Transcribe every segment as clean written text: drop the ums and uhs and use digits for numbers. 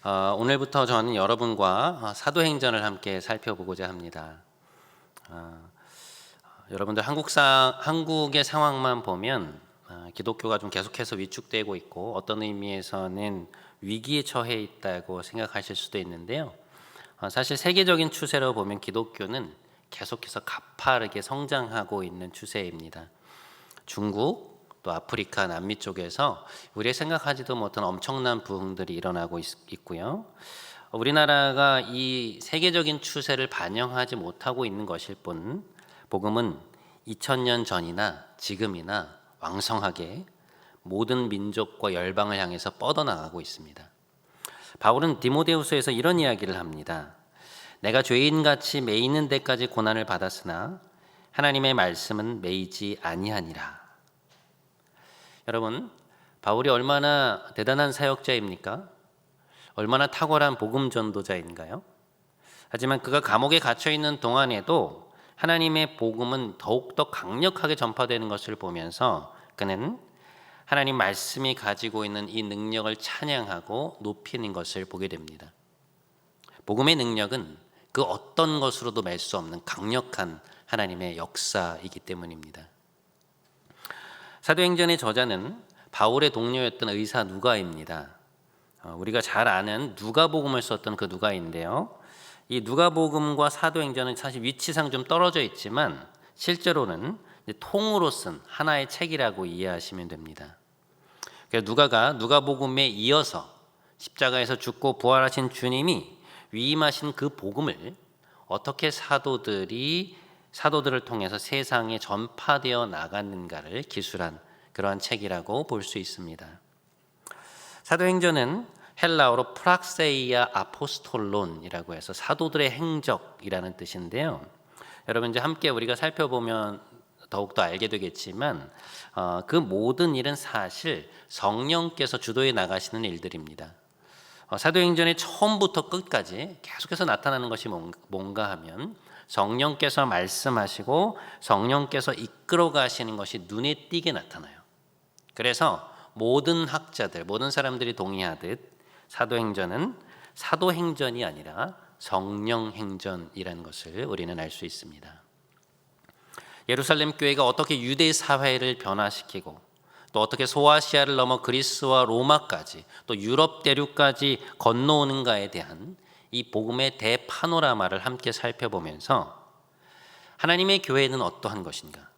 오늘부터 저는 여러분과 사도행전을 함께 살펴보고자 합니다. 여러분들 한국의 상황만 보면 기독교가 좀 계속해서 위축되고 있고 어떤 의미에서는 위기에 처해 있다고 생각하실 수도 있는데요. 사실 세계적인 추세로 보면 기독교는 계속해서 가파르게 성장하고 있는 추세입니다. 중국, 또 아프리카, 남미 쪽에서 우리가 생각하지도 못한 엄청난 부흥들이 일어나고 있고요. 우리나라가 이 세계적인 추세를 반영하지 못하고 있는 것일 뿐, 복음은 2000년 전이나 지금이나 왕성하게 모든 민족과 열방을 향해서 뻗어나가고 있습니다. 바울은 디모데후서에서 이런 이야기를 합니다. 내가 죄인같이 매이는 데까지 고난을 받았으나 하나님의 말씀은 매이지 아니하니라. 여러분, 바울이 얼마나 대단한 사역자입니까? 얼마나 탁월한 복음 전도자인가요? 하지만 그가 감옥에 갇혀 있는 동안에도 하나님의 복음은 더욱더 강력하게 전파되는 것을 보면서 그는 하나님 말씀이 가지고 있는 이 능력을 찬양하고 높이는 것을 보게 됩니다. 복음의 능력은 그 어떤 것으로도 맬 수 없는 강력한 하나님의 역사이기 때문입니다. 사도행전의 저자는 바울의 동료였던 의사 누가입니다. 우리가 잘 아는 누가복음을 썼던 그 누가인데요. 이 누가복음과 사도행전은 사실 위치상 좀 떨어져 있지만 실제로는 통으로 쓴 하나의 책이라고 이해하시면 됩니다. 그래서 누가가 누가복음에 이어서 십자가에서 죽고 부활하신 주님이 위임하신 그 복음을 어떻게 사도들을 통해서 세상에 전파되어 나갔는가를 기술한 그러한 책이라고 볼 수 있습니다. 사도행전은 헬라어로 프락세이아 아포스톨론이라고 해서 사도들의 행적이라는 뜻인데요. 여러분 이제 함께 우리가 살펴보면 더욱더 알게 되겠지만 그 모든 일은 사실 성령께서 주도해 나가시는 일들입니다. 사도행전의 처음부터 끝까지 계속해서 나타나는 것이 뭔가 하면 성령께서 말씀하시고 성령께서 이끌어 가시는 것이 눈에 띄게 나타나요. 그래서 모든 학자들, 모든 사람들이 동의하듯 사도행전은 사도행전이 아니라 성령행전이라는 것을 우리는 알 수 있습니다. 예루살렘 교회가 어떻게 유대 사회를 변화시키고 또 어떻게 소아시아를 넘어 그리스와 로마까지 또 유럽 대륙까지 건너오는가에 대한 이 복음의 대파노라마를 함께 살펴보면서 하나님의 교회는 어떠한 것인가?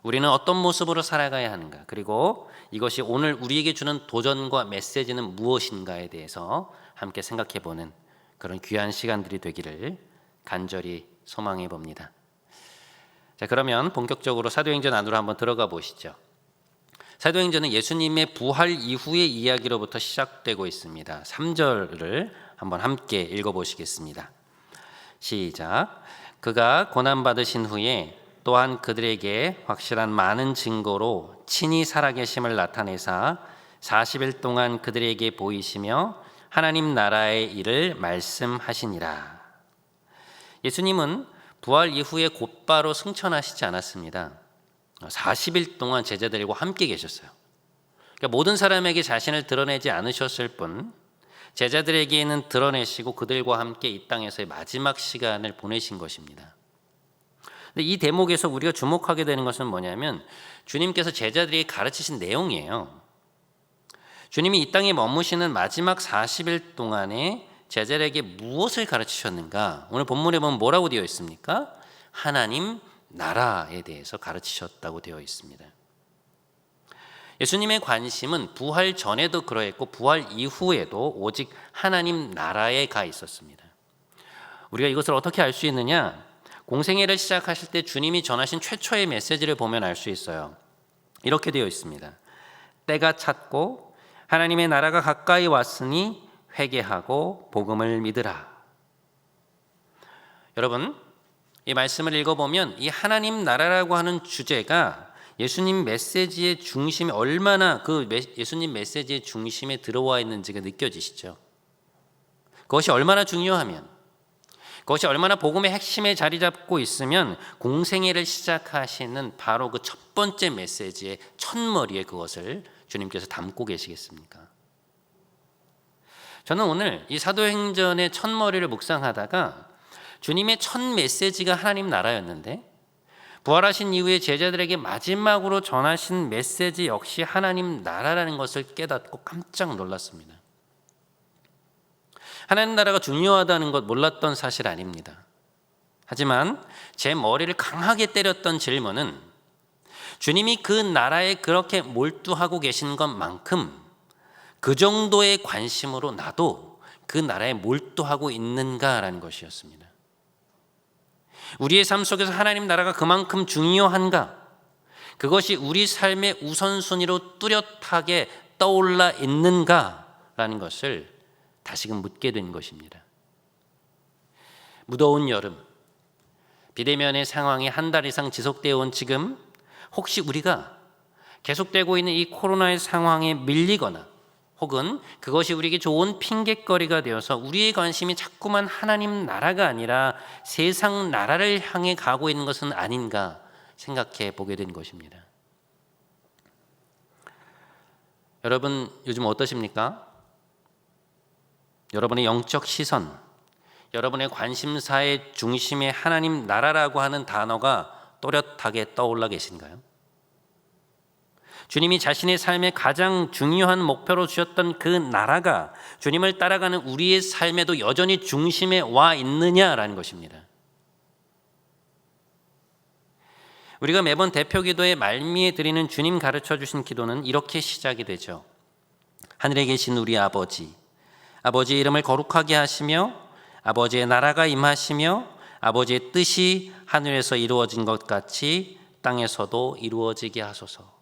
우리는 어떤 모습으로 살아가야 하는가? 그리고 이것이 오늘 우리에게 주는 도전과 메시지는 무엇인가에 대해서 함께 생각해보는 그런 귀한 시간들이 되기를 간절히 소망해 봅니다. 자, 그러면 본격적으로 사도행전 안으로 한번 들어가 보시죠. 사도행전은 예수님의 부활 이후의 이야기로부터 시작되고 있습니다. 3절을 한번 함께 읽어보시겠습니다. 시작. 그가 고난받으신 후에 또한 그들에게 확실한 많은 증거로 친히 살아계심을 나타내사 40일 동안 그들에게 보이시며 하나님 나라의 일을 말씀하시니라. 예수님은 부활 이후에 곧바로 승천하시지 않았습니다. 40일 동안 제자들과 함께 계셨어요. 그러니까 모든 사람에게 자신을 드러내지 않으셨을 뿐 제자들에게는 드러내시고 그들과 함께 이 땅에서의 마지막 시간을 보내신 것입니다. 근데 이 대목에서 우리가 주목하게 되는 것은 뭐냐면 주님께서 제자들에게 가르치신 내용이에요. 주님이 이 땅에 머무시는 마지막 40일 동안에 제자들에게 무엇을 가르치셨는가? 오늘 본문에 보면 뭐라고 되어 있습니까? 하나님 나라에 대해서 가르치셨다고 되어 있습니다. 예수님의 관심은 부활 전에도 그러했고 부활 이후에도 오직 하나님 나라에 가 있었습니다. 우리가 이것을 어떻게 알 수 있느냐? 공생애를 시작하실 때 주님이 전하신 최초의 메시지를 보면 알 수 있어요. 이렇게 되어 있습니다. 때가 찼고 하나님의 나라가 가까이 왔으니 회개하고 복음을 믿으라. 여러분, 이 말씀을 읽어보면 이 하나님 나라라고 하는 주제가 예수님 메시지의 중심이 얼마나 예수님 메시지의 중심에 들어와 있는지가 느껴지시죠? 그것이 얼마나 중요하면, 그것이 얼마나 복음의 핵심에 자리 잡고 있으면 공생애를 시작하시는 바로 그 첫 번째 메시지의 첫머리에 그것을 주님께서 담고 계시겠습니까? 저는 오늘 이 사도행전의 첫머리를 묵상하다가 주님의 첫 메시지가 하나님 나라였는데 부활하신 이후에 제자들에게 마지막으로 전하신 메시지 역시 하나님 나라라는 것을 깨닫고 깜짝 놀랐습니다. 하나님 나라가 중요하다는 것 몰랐던 사실 아닙니다. 하지만 제 머리를 강하게 때렸던 질문은 주님이 그 나라에 그렇게 몰두하고 계신 것만큼 그 정도의 관심으로 나도 그 나라에 몰두하고 있는가라는 것이었습니다. 우리의 삶 속에서 하나님 나라가 그만큼 중요한가? 그것이 우리 삶의 우선순위로 뚜렷하게 떠올라 있는가라는 것을 다시금 묻게 된 것입니다. 무더운 여름, 비대면의 상황이 한 달 이상 지속되어 온 지금 혹시 우리가 계속되고 있는 이 코로나의 상황에 밀리거나 혹은 그것이 우리에게 좋은 핑곗거리가 되어서 우리의 관심이 자꾸만 하나님 나라가 아니라 세상 나라를 향해 가고 있는 것은 아닌가 생각해 보게 된 것입니다. 여러분 요즘 어떠십니까? 여러분의 영적 시선, 여러분의 관심사의 중심에 하나님 나라라고 하는 단어가 또렷하게 떠올라 계신가요? 주님이 자신의 삶의 가장 중요한 목표로 주셨던 그 나라가 주님을 따라가는 우리의 삶에도 여전히 중심에 와 있느냐라는 것입니다. 우리가 매번 대표기도의 말미에 드리는 주님 가르쳐 주신 기도는 이렇게 시작이 되죠. 하늘에 계신 우리 아버지, 아버지의 이름을 거룩하게 하시며 아버지의 나라가 임하시며 아버지의 뜻이 하늘에서 이루어진 것 같이 땅에서도 이루어지게 하소서.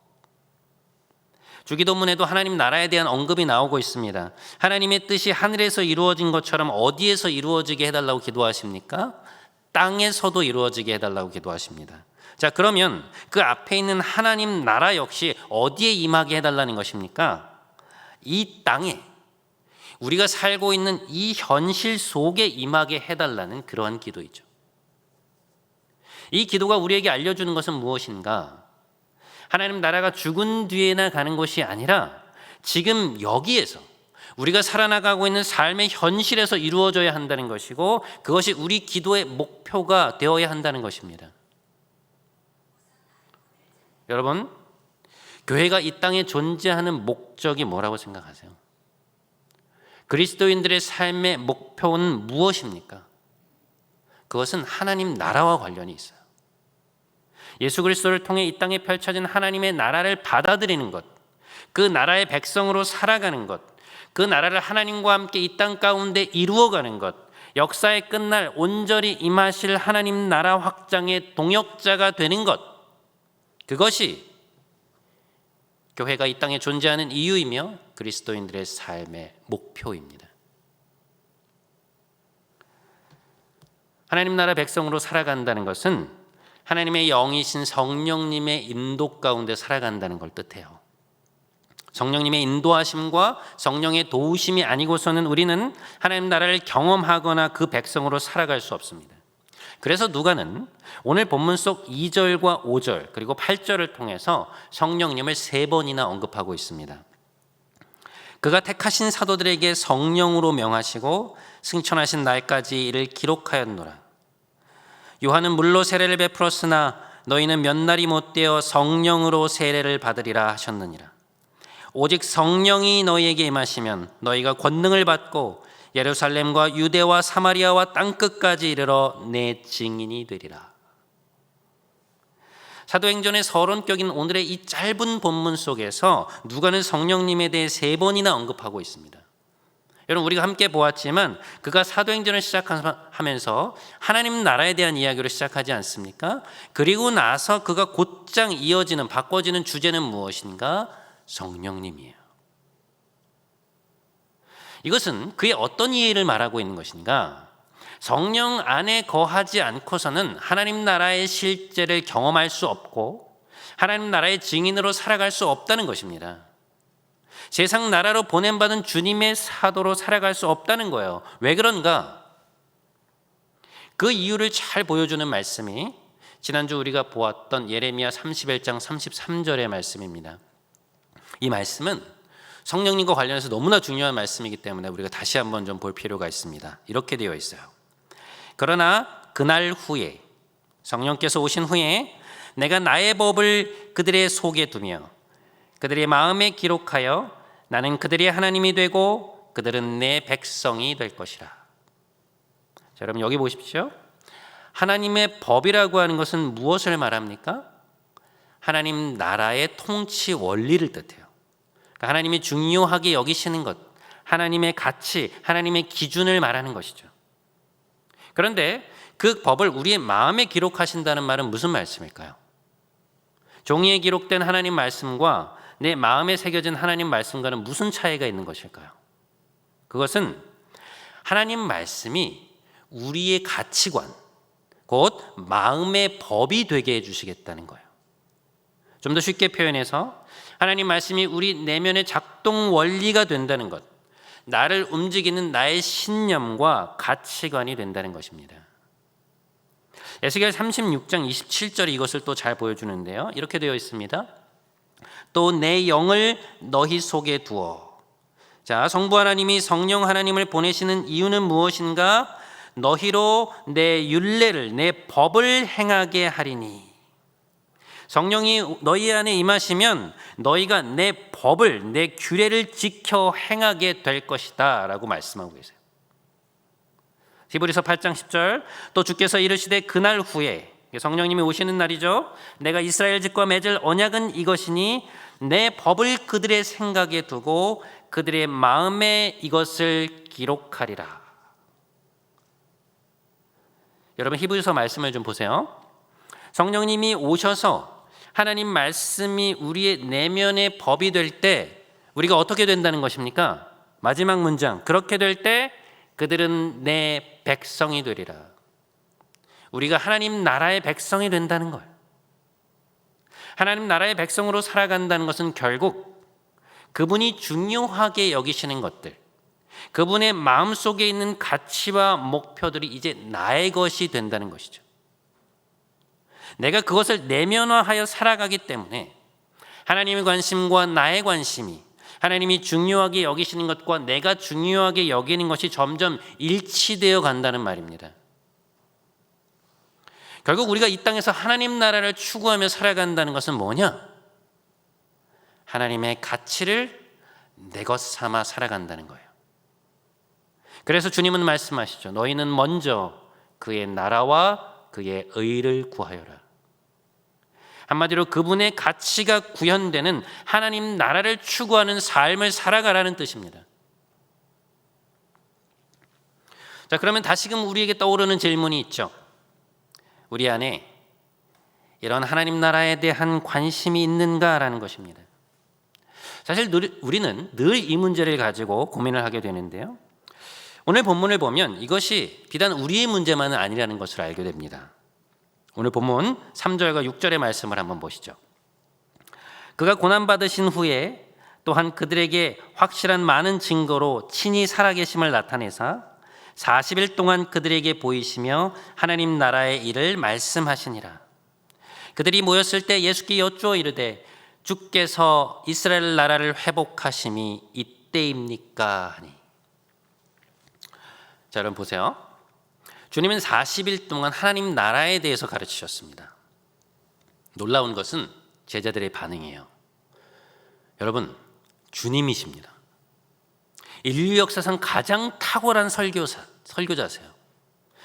주기도문에도 하나님 나라에 대한 언급이 나오고 있습니다. 하나님의 뜻이 하늘에서 이루어진 것처럼 어디에서 이루어지게 해달라고 기도하십니까? 땅에서도 이루어지게 해달라고 기도하십니다. 자, 그러면 그 앞에 있는 하나님 나라 역시 어디에 임하게 해달라는 것입니까? 이 땅에 우리가 살고 있는 이 현실 속에 임하게 해달라는 그러한 기도이죠. 이 기도가 우리에게 알려주는 것은 무엇인가? 하나님 나라가 죽은 뒤에나 가는 것이 아니라 지금 여기에서 우리가 살아나가고 있는 삶의 현실에서 이루어져야 한다는 것이고 그것이 우리 기도의 목표가 되어야 한다는 것입니다. 여러분, 교회가 이 땅에 존재하는 목적이 뭐라고 생각하세요? 그리스도인들의 삶의 목표는 무엇입니까? 그것은 하나님 나라와 관련이 있어요. 예수 그리스도를 통해 이 땅에 펼쳐진 하나님의 나라를 받아들이는 것, 그 나라의 백성으로 살아가는 것, 그 나라를 하나님과 함께 이 땅 가운데 이루어가는 것, 역사의 끝날 온전히 임하실 하나님 나라 확장의 동역자가 되는 것, 그것이 교회가 이 땅에 존재하는 이유이며 그리스도인들의 삶의 목표입니다. 하나님 나라 백성으로 살아간다는 것은 하나님의 영이신 성령님의 인도 가운데 살아간다는 걸 뜻해요. 성령님의 인도하심과 성령의 도우심이 아니고서는 우리는 하나님 나라를 경험하거나 그 백성으로 살아갈 수 없습니다. 그래서 누가는 오늘 본문 속 2절과 5절 그리고 8절을 통해서 성령님을 3번이나 언급하고 있습니다. 그가 택하신 사도들에게 성령으로 명하시고 승천하신 날까지 이를 기록하였노라. 요한은 물로 세례를 베풀었으나 너희는 몇 날이 못되어 성령으로 세례를 받으리라 하셨느니라. 오직 성령이 너희에게 임하시면 너희가 권능을 받고 예루살렘과 유대와 사마리아와 땅끝까지 이르러 내 증인이 되리라. 사도행전의 서론격인 오늘의 이 짧은 본문 속에서 누가는 성령님에 대해 3번이나 언급하고 있습니다. 여러분, 우리가 함께 보았지만 그가 사도행전을 시작하면서 하나님 나라에 대한 이야기로 시작하지 않습니까? 그리고 나서 그가 곧장 이어지는 바꿔지는 주제는 무엇인가? 성령님이에요. 이것은 그의 어떤 이해를 말하고 있는 것인가? 성령 안에 거하지 않고서는 하나님 나라의 실제를 경험할 수 없고 하나님 나라의 증인으로 살아갈 수 없다는 것입니다. 세상 나라로 보냄받은 주님의 사도로 살아갈 수 없다는 거예요. 왜 그런가? 그 이유를 잘 보여주는 말씀이 지난주 우리가 보았던 예레미야 31장 33절의 말씀입니다. 이 말씀은 성령님과 관련해서 너무나 중요한 말씀이기 때문에 우리가 다시 한번 좀 볼 필요가 있습니다. 이렇게 되어 있어요. 그러나 그날 후에, 성령께서 오신 후에 내가 나의 법을 그들의 속에 두며 그들의 마음에 기록하여 나는 그들의 하나님이 되고 그들은 내 백성이 될 것이라. 자, 여러분 여기 보십시오. 하나님의 법이라고 하는 것은 무엇을 말합니까? 하나님 나라의 통치 원리를 뜻해요. 그러니까 하나님이 중요하게 여기시는 것, 하나님의 가치, 하나님의 기준을 말하는 것이죠. 그런데 그 법을 우리의 마음에 기록하신다는 말은 무슨 말씀일까요? 종이에 기록된 하나님 말씀과 내 마음에 새겨진 하나님 말씀과는 무슨 차이가 있는 것일까요? 그것은 하나님 말씀이 우리의 가치관, 곧 마음의 법이 되게 해주시겠다는 거예요. 좀 더 쉽게 표현해서 하나님 말씀이 우리 내면의 작동 원리가 된다는 것, 나를 움직이는 나의 신념과 가치관이 된다는 것입니다. 에스겔 36장 27절이 이것을 또 잘 보여주는데요. 이렇게 되어 있습니다. 또 내 영을 너희 속에 두어. 자, 성부 하나님이 성령 하나님을 보내시는 이유는 무엇인가? 너희로 내 율례를, 내 법을 행하게 하리니. 성령이 너희 안에 임하시면 너희가 내 법을, 내 규례를 지켜 행하게 될 것이다 라고 말씀하고 계세요. 히브리서 8장 10절, 또 주께서 이르시되 그날 후에, 성령님이 오시는 날이죠. 내가 이스라엘 집과 맺을 언약은 이것이니 내 법을 그들의 생각에 두고 그들의 마음에 이것을 기록하리라. 여러분 히브리서 말씀을 좀 보세요. 성령님이 오셔서 하나님 말씀이 우리의 내면의 법이 될 때 우리가 어떻게 된다는 것입니까? 마지막 문장, 그렇게 될 때 그들은 내 백성이 되리라. 우리가 하나님 나라의 백성이 된다는 거예요. 하나님 나라의 백성으로 살아간다는 것은 결국 그분이 중요하게 여기시는 것들, 그분의 마음속에 있는 가치와 목표들이 이제 나의 것이 된다는 것이죠. 내가 그것을 내면화하여 살아가기 때문에 하나님의 관심과 나의 관심이, 하나님이 중요하게 여기시는 것과 내가 중요하게 여기는 것이 점점 일치되어 간다는 말입니다. 결국 우리가 이 땅에서 하나님 나라를 추구하며 살아간다는 것은 뭐냐? 하나님의 가치를 내 것 삼아 살아간다는 거예요. 그래서 주님은 말씀하시죠. 너희는 먼저 그의 나라와 그의 의를 구하여라. 한마디로 그분의 가치가 구현되는 하나님 나라를 추구하는 삶을 살아가라는 뜻입니다. 자, 그러면 다시금 우리에게 떠오르는 질문이 있죠. 우리 안에 이런 하나님 나라에 대한 관심이 있는가라는 것입니다. 사실 우리는 늘 이 문제를 가지고 고민을 하게 되는데요. 오늘 본문을 보면 이것이 비단 우리의 문제만은 아니라는 것을 알게 됩니다. 오늘 본문 3절과 6절의 말씀을 한번 보시죠. 그가 고난받으신 후에 또한 그들에게 확실한 많은 증거로 친히 살아계심을 나타내사 40일 동안 그들에게 보이시며 하나님 나라의 일을 말씀하시니라. 그들이 모였을 때 예수께 여쭈어 이르되 주께서 이스라엘 나라를 회복하심이 이때입니까 하니. 자, 여러분 보세요. 주님은 40일 동안 하나님 나라에 대해서 가르치셨습니다. 놀라운 것은 제자들의 반응이에요. 여러분, 주님이십니다. 인류 역사상 가장 탁월한 설교자세요.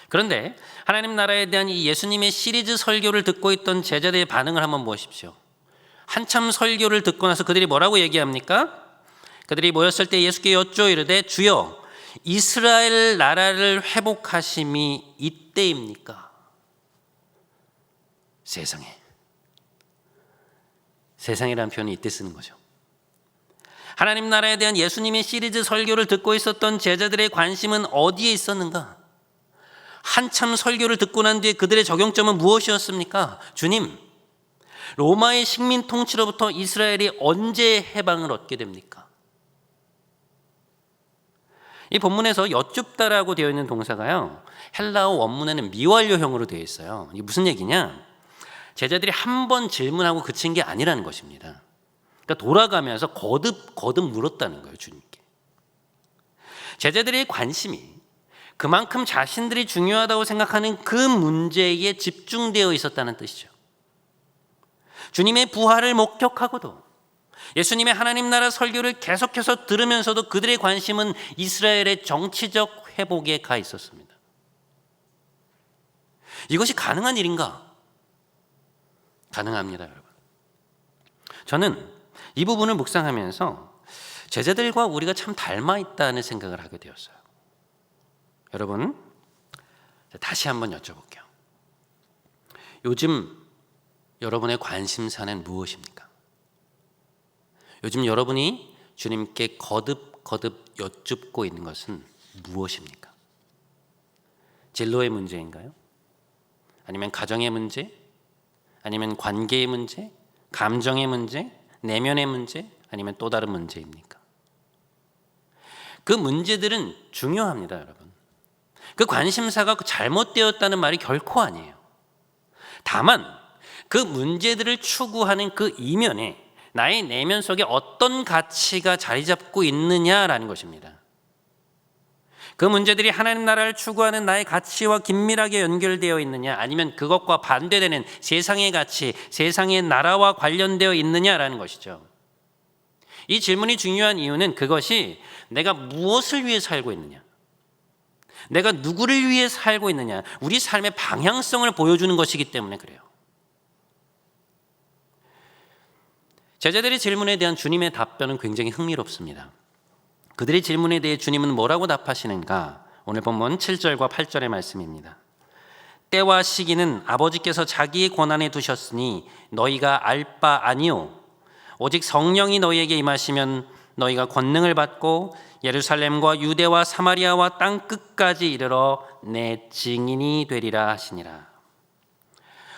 그런데 하나님 나라에 대한 이 예수님의 시리즈 설교를 듣고 있던 제자들의 반응을 한번 보십시오. 한참 설교를 듣고 나서 그들이 뭐라고 얘기합니까? 그들이 모였을 때 예수께 여쭈어 이르되 주여 이스라엘 나라를 회복하심이 이때입니까? 세상이라는 표현이 이때 쓰는 거죠. 하나님 나라에 대한 예수님의 시리즈 설교를 듣고 있었던 제자들의 관심은 어디에 있었는가? 한참 설교를 듣고 난 뒤에 그들의 적용점은 무엇이었습니까? 주님, 로마의 식민 통치로부터 이스라엘이 언제 해방을 얻게 됩니까? 이 본문에서 여쭙다라고 되어 있는 동사가요, 헬라어 원문에는 미완료형으로 되어 있어요. 이게 무슨 얘기냐? 제자들이 한 번 질문하고 그친 게 아니라는 것입니다. 그러니까 돌아가면서 거듭 물었다는 거예요, 주님께. 제자들의 관심이 그만큼 자신들이 중요하다고 생각하는 그 문제에 집중되어 있었다는 뜻이죠. 주님의 부활을 목격하고도 예수님의 하나님 나라 설교를 계속해서 들으면서도 그들의 관심은 이스라엘의 정치적 회복에 가 있었습니다. 이것이 가능한 일인가? 가능합니다, 여러분. 저는 이 부분을 묵상하면서 제자들과 우리가 참 닮아 있다는 생각을 하게 되었어요. 여러분, 다시 한번 여쭤볼게요. 요즘 여러분의 관심사는 무엇입니까? 요즘 여러분이 주님께 거듭 여쭙고 있는 것은 무엇입니까? 진로의 문제인가요? 아니면 가정의 문제? 아니면 관계의 문제? 감정의 문제? 내면의 문제? 아니면 또 다른 문제입니까? 그 문제들은 중요합니다, 여러분. 그 관심사가 잘못되었다는 말이 결코 아니에요. 다만 그 문제들을 추구하는 그 이면에 나의 내면 속에 어떤 가치가 자리 잡고 있느냐라는 것입니다. 그 문제들이 하나님 나라를 추구하는 나의 가치와 긴밀하게 연결되어 있느냐, 아니면 그것과 반대되는 세상의 가치, 세상의 나라와 관련되어 있느냐라는 것이죠. 이 질문이 중요한 이유는 그것이 내가 무엇을 위해 살고 있느냐, 내가 누구를 위해 살고 있느냐, 우리 삶의 방향성을 보여주는 것이기 때문에 그래요. 제자들의 질문에 대한 주님의 답변은 굉장히 흥미롭습니다. 그들의 질문에 대해 주님은 뭐라고 답하시는가? 오늘 본문 7절과 8절의 말씀입니다. 때와 시기는 아버지께서 자기의 권한에 두셨으니 너희가 알 바 아니요 오직 성령이 너희에게 임하시면 너희가 권능을 받고 예루살렘과 유대와 사마리아와 땅 끝까지 이르러 내 증인이 되리라 하시니라.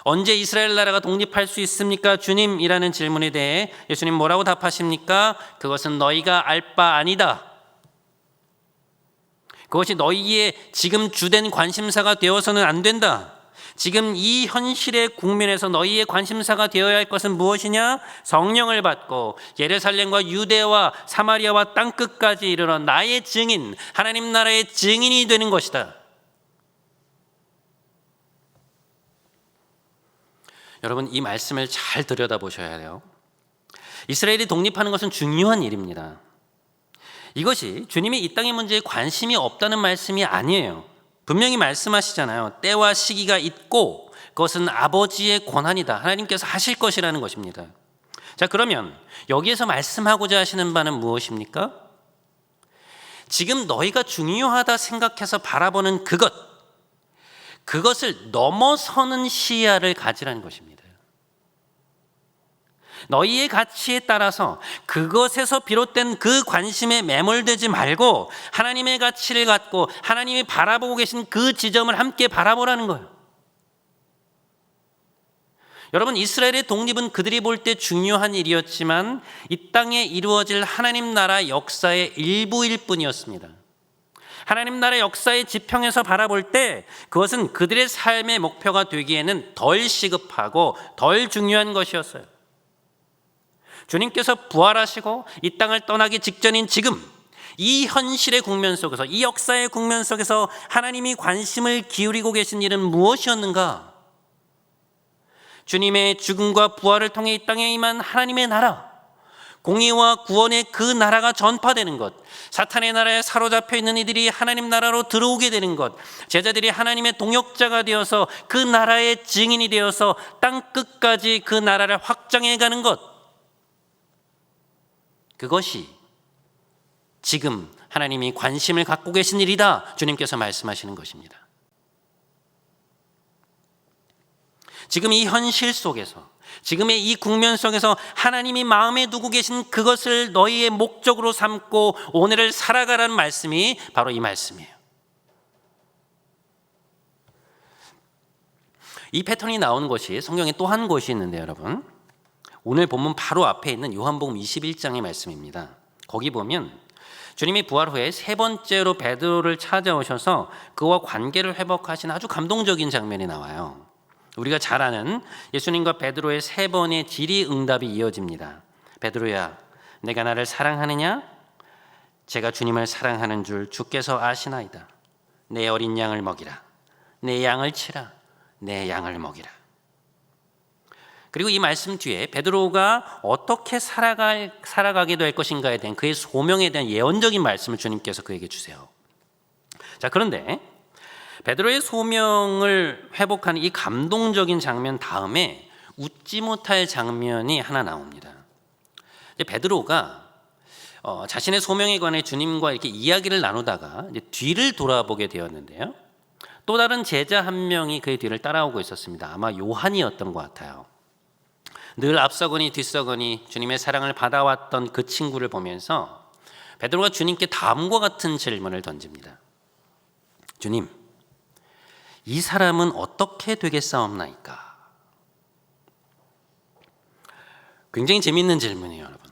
언제 이스라엘 나라가 독립할 수 있습니까? 주님이라는 질문에 대해 예수님 뭐라고 답하십니까? 그것은 너희가 알 바 아니다. 그것이 너희의 지금 주된 관심사가 되어서는 안 된다. 지금 이 현실의 국면에서 너희의 관심사가 되어야 할 것은 무엇이냐? 성령을 받고 예루살렘과 유대와 사마리아와 땅 끝까지 이르러 나의 증인, 하나님 나라의 증인이 되는 것이다. 여러분, 이 말씀을 잘 들여다보셔야 해요. 이스라엘이 독립하는 것은 중요한 일입니다. 이것이 주님이 이 땅의 문제에 관심이 없다는 말씀이 아니에요. 분명히 말씀하시잖아요. 때와 시기가 있고 그것은 아버지의 권한이다. 하나님께서 하실 것이라는 것입니다. 자, 그러면 여기에서 말씀하고자 하시는 바는 무엇입니까? 지금 너희가 중요하다 생각해서 바라보는 그것을 넘어서는 시야를 가지라는 것입니다. 너희의 가치에 따라서 그것에서 비롯된 그 관심에 매몰되지 말고 하나님의 가치를 갖고 하나님이 바라보고 계신 그 지점을 함께 바라보라는 거예요. 여러분, 이스라엘의 독립은 그들이 볼 때 중요한 일이었지만 이 땅에 이루어질 하나님 나라 역사의 일부일 뿐이었습니다. 하나님 나라 역사의 지평에서 바라볼 때 그것은 그들의 삶의 목표가 되기에는 덜 시급하고 덜 중요한 것이었어요. 주님께서 부활하시고 이 땅을 떠나기 직전인 지금 이 현실의 국면 속에서, 이 역사의 국면 속에서 하나님이 관심을 기울이고 계신 일은 무엇이었는가? 주님의 죽음과 부활을 통해 이 땅에 임한 하나님의 나라, 공의와 구원의 그 나라가 전파되는 것, 사탄의 나라에 사로잡혀 있는 이들이 하나님 나라로 들어오게 되는 것, 제자들이 하나님의 동역자가 되어서 그 나라의 증인이 되어서 땅 끝까지 그 나라를 확장해 가는 것, 그것이 지금 하나님이 관심을 갖고 계신 일이다. 주님께서 말씀하시는 것입니다. 지금 이 현실 속에서, 지금의 이 국면 속에서 하나님이 마음에 두고 계신 그것을 너희의 목적으로 삼고 오늘을 살아가라는 말씀이 바로 이 말씀이에요. 이 패턴이 나오는 것이 성경에 또 한 곳이 있는데, 여러분, 오늘 본문 바로 앞에 있는 요한복음 21장의 말씀입니다. 거기 보면 주님이 부활 후에 세 번째로 베드로를 찾아오셔서 그와 관계를 회복하신 아주 감동적인 장면이 나와요. 우리가 잘 아는 예수님과 베드로의 세 번의 질의응답이 이어집니다. 베드로야, 내가 나를 사랑하느냐? 제가 주님을 사랑하는 줄 주께서 아시나이다. 내 어린 양을 먹이라. 내 양을 치라. 내 양을 먹이라. 그리고 이 말씀 뒤에 베드로가 어떻게 살아가게 될 것인가에 대한 그의 소명에 대한 예언적인 말씀을 주님께서 그에게 주세요. 자, 그런데 베드로의 소명을 회복하는 이 감동적인 장면 다음에 웃지 못할 장면이 하나 나옵니다. 베드로가 자신의 소명에 관해 주님과 이렇게 이야기를 나누다가 이제 뒤를 돌아보게 되었는데요. 또 다른 제자 한 명이 그의 뒤를 따라오고 있었습니다. 아마 요한이었던 것 같아요. 늘 앞서거니 뒤서거니 주님의 사랑을 받아왔던 그 친구를 보면서 베드로가 주님께 다음과 같은 질문을 던집니다. 주님, 이 사람은 어떻게 되겠사옵나이까? 굉장히 재미있는 질문이에요, 여러분.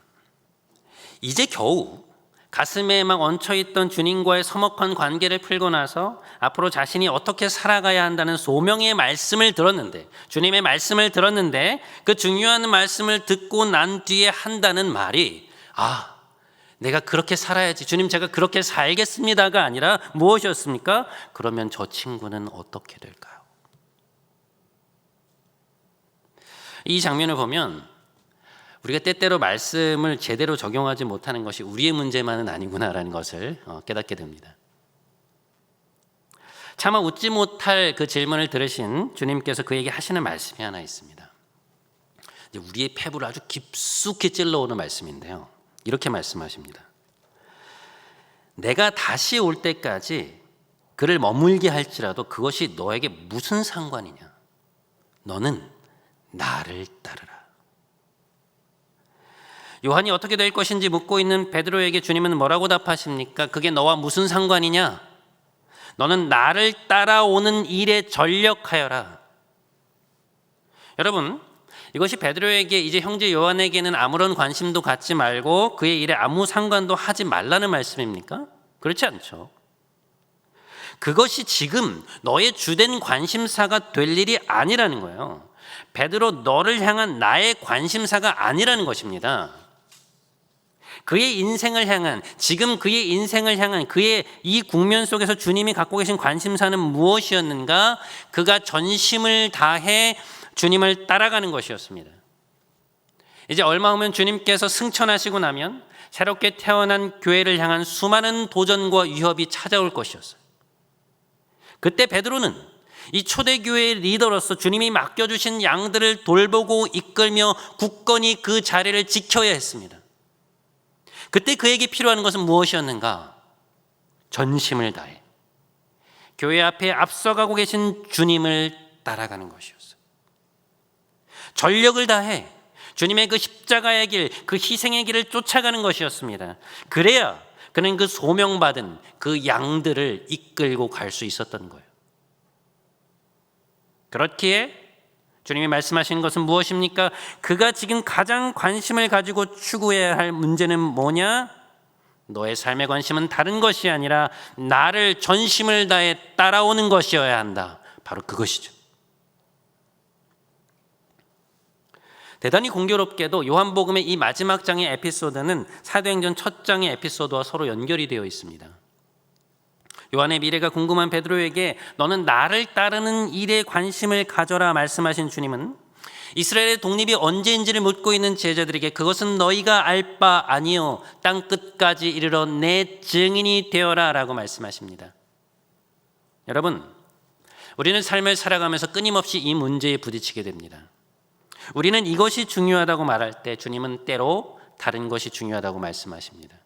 이제 겨우 가슴에 막 얹혀있던 주님과의 서먹한 관계를 풀고 나서 앞으로 자신이 어떻게 살아가야 한다는 소명의 말씀을 들었는데, 주님의 말씀을 들었는데 그 중요한 말씀을 듣고 난 뒤에 한다는 말이 내가 그렇게 살아야지, 주님 제가 그렇게 살겠습니다가 아니라 무엇이었습니까? 그러면 저 친구는 어떻게 될까요? 이 장면을 보면 우리가 때때로 말씀을 제대로 적용하지 못하는 것이 우리의 문제만은 아니구나라는 것을 깨닫게 됩니다. 차마 웃지 못할 그 질문을 들으신 주님께서 그에게 하시는 말씀이 하나 있습니다. 우리의 폐부를 아주 깊숙이 찔러오는 말씀인데요. 이렇게 말씀하십니다. 내가 다시 올 때까지 그를 머물게 할지라도 그것이 너에게 무슨 상관이냐? 너는 나를 따르라. 요한이 어떻게 될 것인지 묻고 있는 베드로에게 주님은 뭐라고 답하십니까? 그게 너와 무슨 상관이냐? 너는 나를 따라오는 일에 전력하여라. 여러분, 이것이 베드로에게 이제 형제 요한에게는 아무런 관심도 갖지 말고 그의 일에 아무 상관도 하지 말라는 말씀입니까? 그렇지 않죠. 그것이 지금 너의 주된 관심사가 될 일이 아니라는 거예요. 베드로, 너를 향한 나의 관심사가 아니라는 것입니다. 그의 인생을 향한, 지금 그의 인생을 향한 그의 이 국면 속에서 주님이 갖고 계신 관심사는 무엇이었는가? 그가 전심을 다해 주님을 따라가는 것이었습니다. 이제 얼마 후면 주님께서 승천하시고 나면 새롭게 태어난 교회를 향한 수많은 도전과 위협이 찾아올 것이었어요. 그때 베드로는 이 초대교회의 리더로서 주님이 맡겨주신 양들을 돌보고 이끌며 굳건히 그 자리를 지켜야 했습니다. 그때 그에게 필요한 것은 무엇이었는가? 전심을 다해 교회 앞에 앞서가고 계신 주님을 따라가는 것이었어요. 전력을 다해 주님의 그 십자가의 길, 그 희생의 길을 쫓아가는 것이었습니다. 그래야 그는 그 소명받은 그 양들을 이끌고 갈 수 있었던 거예요. 그렇기에 주님이 말씀하시는 것은 무엇입니까? 그가 지금 가장 관심을 가지고 추구해야 할 문제는 뭐냐? 너의 삶의 관심은 다른 것이 아니라 나를 전심을 다해 따라오는 것이어야 한다. 바로 그것이죠. 대단히 공교롭게도 요한복음의 이 마지막 장의 에피소드는 사도행전 첫 장의 에피소드와 서로 연결이 되어 있습니다. 요한의 미래가 궁금한 베드로에게 너는 나를 따르는 일에 관심을 가져라 말씀하신 주님은 이스라엘의 독립이 언제인지를 묻고 있는 제자들에게 그것은 너희가 알 바 아니요 땅 끝까지 이르러 내 증인이 되어라 라고 말씀하십니다. 여러분, 우리는 삶을 살아가면서 끊임없이 이 문제에 부딪히게 됩니다. 우리는 이것이 중요하다고 말할 때 주님은 때로 다른 것이 중요하다고 말씀하십니다.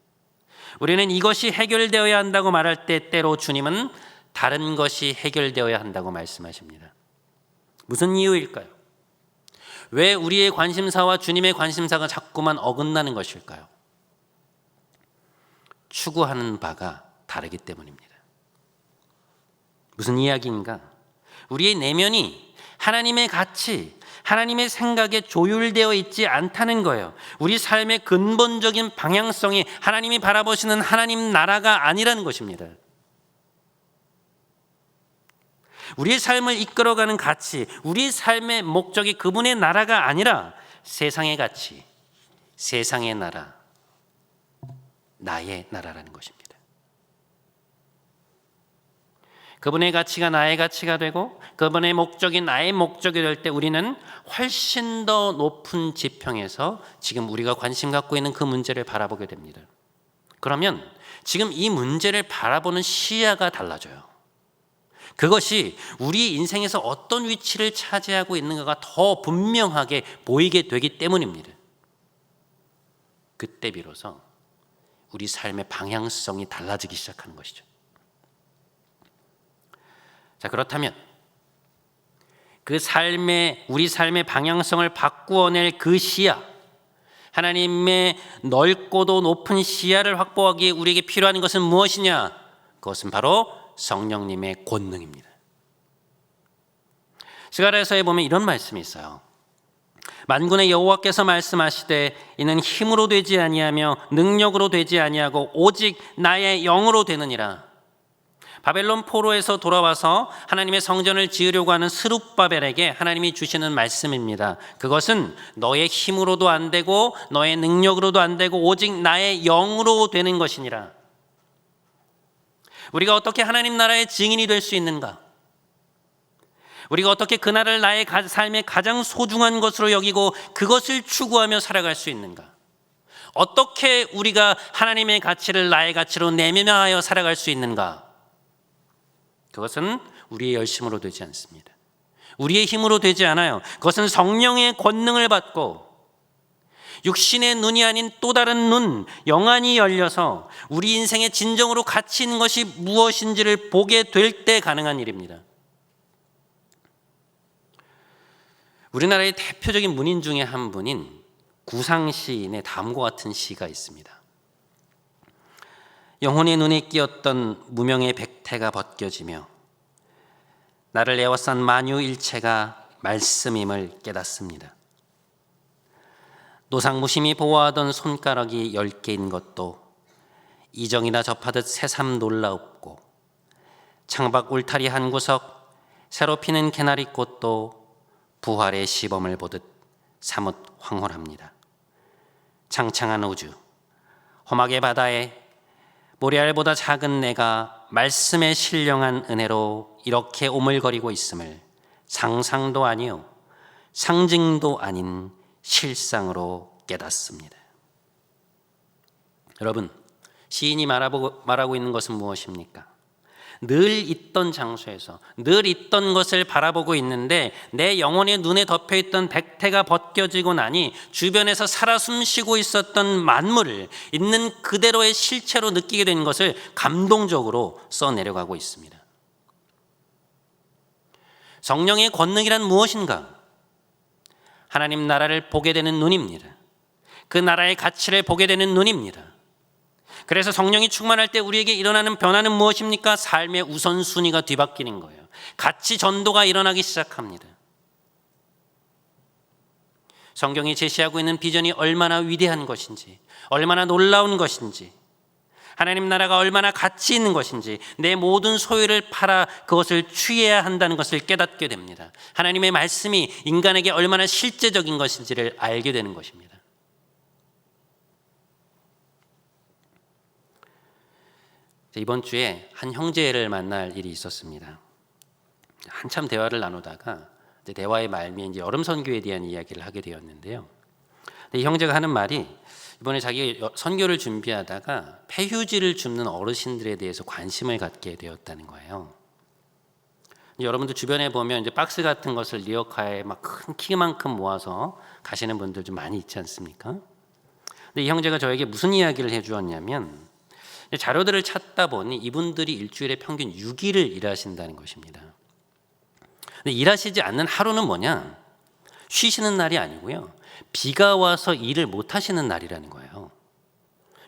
우리는 이것이 해결되어야 한다고 말할 때 때로 주님은 다른 것이 해결되어야 한다고 말씀하십니다. 무슨 이유일까요? 왜 우리의 관심사와 주님의 관심사가 자꾸만 어긋나는 것일까요? 추구하는 바가 다르기 때문입니다. 무슨 이야기인가? 우리의 내면이 하나님의 가치, 하나님의 생각에 조율되어 있지 않다는 거예요. 우리 삶의 근본적인 방향성이 하나님이 바라보시는 하나님 나라가 아니라는 것입니다. 우리의 삶을 이끌어가는 가치, 우리의 삶의 목적이 그분의 나라가 아니라 세상의 가치, 세상의 나라, 나의 나라라는 것입니다. 그분의 가치가 나의 가치가 되고 그분의 목적이 나의 목적이 될 때 우리는 훨씬 더 높은 지평에서 지금 우리가 관심 갖고 있는 그 문제를 바라보게 됩니다. 그러면 지금 이 문제를 바라보는 시야가 달라져요. 그것이 우리 인생에서 어떤 위치를 차지하고 있는가가 더 분명하게 보이게 되기 때문입니다. 그때 비로소 우리 삶의 방향성이 달라지기 시작하는 것이죠. 자, 그렇다면 우리 삶의 방향성을 바꾸어낼 그 시야, 하나님의 넓고도 높은 시야를 확보하기 위해 우리에게 필요한 것은 무엇이냐? 그것은 바로 성령님의 권능입니다. 스가랴서에 보면 이런 말씀이 있어요. 만군의 여호와께서 말씀하시되 이는 힘으로 되지 아니하며 능력으로 되지 아니하고 오직 나의 영으로 되느니라. 바벨론 포로에서 돌아와서 하나님의 성전을 지으려고 하는 스룹바벨에게 하나님이 주시는 말씀입니다. 그것은 너의 힘으로도 안 되고 너의 능력으로도 안 되고 오직 나의 영으로 되는 것이니라. 우리가 어떻게 하나님 나라의 증인이 될 수 있는가? 우리가 어떻게 그 나라를 나의 삶의 가장 소중한 것으로 여기고 그것을 추구하며 살아갈 수 있는가? 어떻게 우리가 하나님의 가치를 나의 가치로 내면하여 살아갈 수 있는가? 그것은 우리의 열심으로 되지 않습니다. 우리의 힘으로 되지 않아요. 그것은 성령의 권능을 받고 육신의 눈이 아닌 또 다른 눈, 영안이 열려서 우리 인생의 진정으로 가치 있는 것이 무엇인지를 보게 될 때 가능한 일입니다. 우리나라의 대표적인 문인 중에 한 분인 구상시인의 다음과 같은 시가 있습니다. 영혼의 눈에 끼었던 무명의 백태가 벗겨지며 나를 에워싼 만유일체가 말씀임을 깨닫습니다. 노상무심히 보호하던 손가락이 10개인 것도 이정이나 접하듯 새삼 놀라웠고 창밖 울타리 한 구석 새로 피는 개나리꽃도 부활의 시범을 보듯 사뭇 황홀합니다. 창창한 우주, 험하게 바다에 모래알보다 작은 내가 말씀의 신령한 은혜로 이렇게 오물거리고 있음을 상상도 아니요 상징도 아닌 실상으로 깨닫습니다. 여러분, 시인이 말하고 있는 것은 무엇입니까? 늘 있던 장소에서 늘 있던 것을 바라보고 있는데 내 영혼의 눈에 덮여있던 백태가 벗겨지고 나니 주변에서 살아 숨쉬고 있었던 만물을 있는 그대로의 실체로 느끼게 된 것을 감동적으로 써내려가고 있습니다. 성령의 권능이란 무엇인가? 하나님 나라를 보게 되는 눈입니다. 그 나라의 가치를 보게 되는 눈입니다. 그래서 성령이 충만할 때 우리에게 일어나는 변화는 무엇입니까? 삶의 우선순위가 뒤바뀌는 거예요. 가치 전도가 일어나기 시작합니다. 성경이 제시하고 있는 비전이 얼마나 위대한 것인지, 얼마나 놀라운 것인지, 하나님 나라가 얼마나 가치 있는 것인지, 내 모든 소유를 팔아 그것을 취해야 한다는 것을 깨닫게 됩니다. 하나님의 말씀이 인간에게 얼마나 실제적인 것인지를 알게 되는 것입니다. 이번 주에 한 형제를 만날 일이 있었습니다. 한참 대화를 나누다가 대화의 말미에 여름 선교에 대한 이야기를 하게 되었는데요. 이 형제가 하는 말이 이번에 자기 선교를 준비하다가 폐휴지를 줍는 어르신들에 대해서 관심을 갖게 되었다는 거예요. 여러분들 주변에 보면 이제 박스 같은 것을 리어카에 막 큰 키만큼 모아서 가시는 분들 좀 많이 있지 않습니까? 근데 이 형제가 저에게 무슨 이야기를 해주었냐면 자료들을 찾다 보니 이분들이 일주일에 평균 6일을 일하신다는 것입니다. 근데 일하시지 않는 하루는 뭐냐? 쉬시는 날이 아니고요. 비가 와서 일을 못 하시는 날이라는 거예요.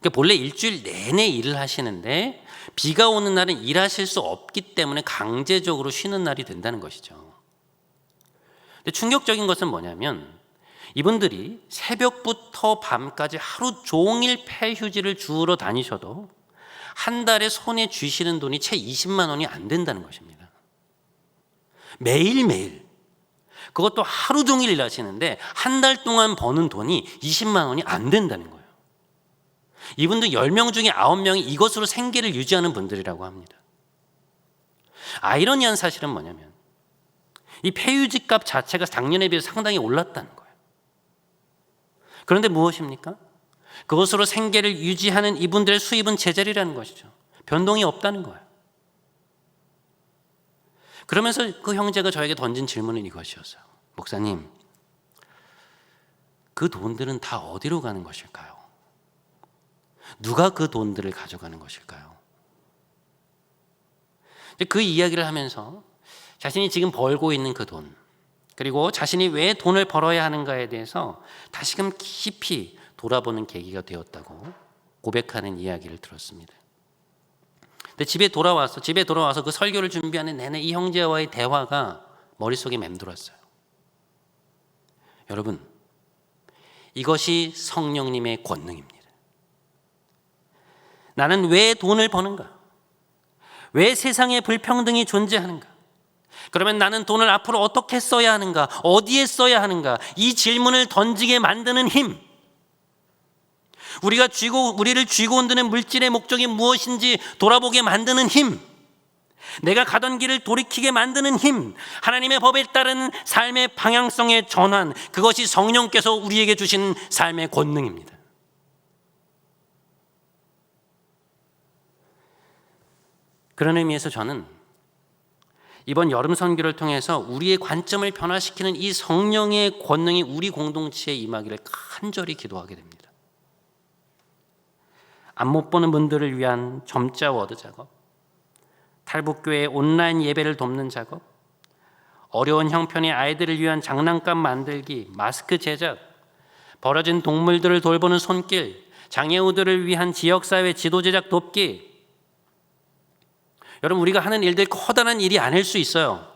그러니까 본래 일주일 내내 일을 하시는데 비가 오는 날은 일하실 수 없기 때문에 강제적으로 쉬는 날이 된다는 것이죠. 근데 충격적인 것은 뭐냐면 이분들이 새벽부터 밤까지 하루 종일 폐휴지를 주우러 다니셔도 한 달에 손에 쥐시는 돈이 채 20만 원이 안 된다는 것입니다. 매일매일 그것도 하루 종일 일하시는데 한 달 동안 버는 돈이 20만 원이 안 된다는 거예요. 이분들 10명 중에 9명이 이것으로 생계를 유지하는 분들이라고 합니다. 아이러니한 사실은 뭐냐면 이 폐유지 값 자체가 작년에 비해서 상당히 올랐다는 거예요. 그런데 무엇입니까? 그것으로 생계를 유지하는 이분들의 수입은 제자리라는 것이죠. 변동이 없다는 거예요. 그러면서 그 형제가 저에게 던진 질문은 이것이었어요. 목사님, 그 돈들은 다 어디로 가는 것일까요? 누가 그 돈들을 가져가는 것일까요? 그 이야기를 하면서 자신이 지금 벌고 있는 그 돈, 그리고 자신이 왜 돈을 벌어야 하는가에 대해서 다시금 깊이 돌아보는 계기가 되었다고 고백하는 이야기를 들었습니다. 근데 집에 돌아와서 그 설교를 준비하는 내내 이 형제와의 대화가 머릿속에 맴돌았어요. 여러분, 이것이 성령님의 권능입니다. 나는 왜 돈을 버는가? 왜 세상에 불평등이 존재하는가? 그러면 나는 돈을 앞으로 어떻게 써야 하는가? 어디에 써야 하는가? 이 질문을 던지게 만드는 힘, 우리를 쥐고 온드는 물질의 목적이 무엇인지 돌아보게 만드는 힘, 내가 가던 길을 돌이키게 만드는 힘, 하나님의 법에 따른 삶의 방향성의 전환, 그것이 성령께서 우리에게 주신 삶의 권능입니다. 그런 의미에서 저는 이번 여름 선교를 통해서 우리의 관점을 변화시키는 이 성령의 권능이 우리 공동체에 임하기를 간절히 기도하게 됩니다. 안 못 보는 분들을 위한 점자 워드 작업, 탈북교회 온라인 예배를 돕는 작업, 어려운 형편의 아이들을 위한 장난감 만들기, 마스크 제작, 버려진 동물들을 돌보는 손길, 장애우들을 위한 지역사회 지도 제작 돕기. 여러분, 우리가 하는 일들 커다란 일이 아닐 수 있어요.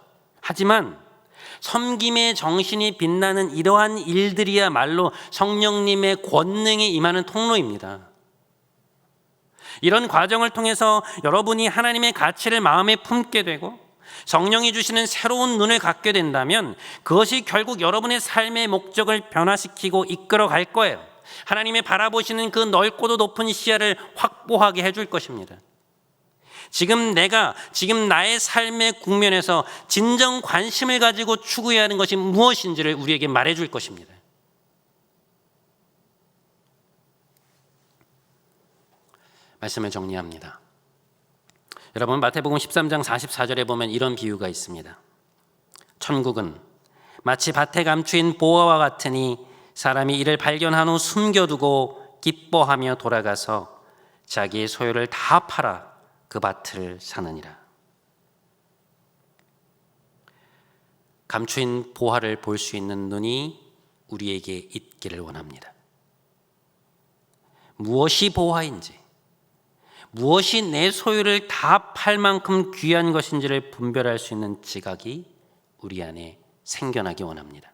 하지만 섬김의 정신이 빛나는 이러한 일들이야말로 성령님의 권능이 임하는 통로입니다. 이런 과정을 통해서 여러분이 하나님의 가치를 마음에 품게 되고 성령이 주시는 새로운 눈을 갖게 된다면 그것이 결국 여러분의 삶의 목적을 변화시키고 이끌어 갈 거예요. 하나님의 바라보시는 그 넓고도 높은 시야를 확보하게 해줄 것입니다. 지금 나의 삶의 국면에서 진정 관심을 가지고 추구해야 하는 것이 무엇인지를 우리에게 말해줄 것입니다. 말씀을 정리합니다. 여러분, 마태복음 13장 44절에 보면 이런 비유가 있습니다. 천국은 마치 밭에 감추인 보화와 같으니 사람이 이를 발견한 후 숨겨두고 기뻐하며 돌아가서 자기의 소유를 다 팔아 그 밭을 사느니라. 감추인 보화를 볼 수 있는 눈이 우리에게 있기를 원합니다. 무엇이 보화인지, 무엇이 내 소유를 다 팔 만큼 귀한 것인지를 분별할 수 있는 지각이 우리 안에 생겨나기 원합니다.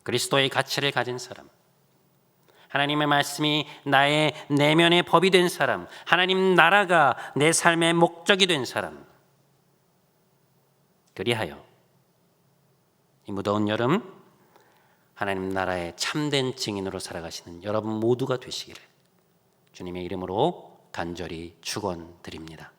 그리스도의 가치를 가진 사람, 하나님의 말씀이 나의 내면의 법이 된 사람, 하나님 나라가 내 삶의 목적이 된 사람, 그리하여 이 무더운 여름 하나님 나라의 참된 증인으로 살아가시는 여러분 모두가 되시기를 주님의 이름으로 간절히 축원드립니다.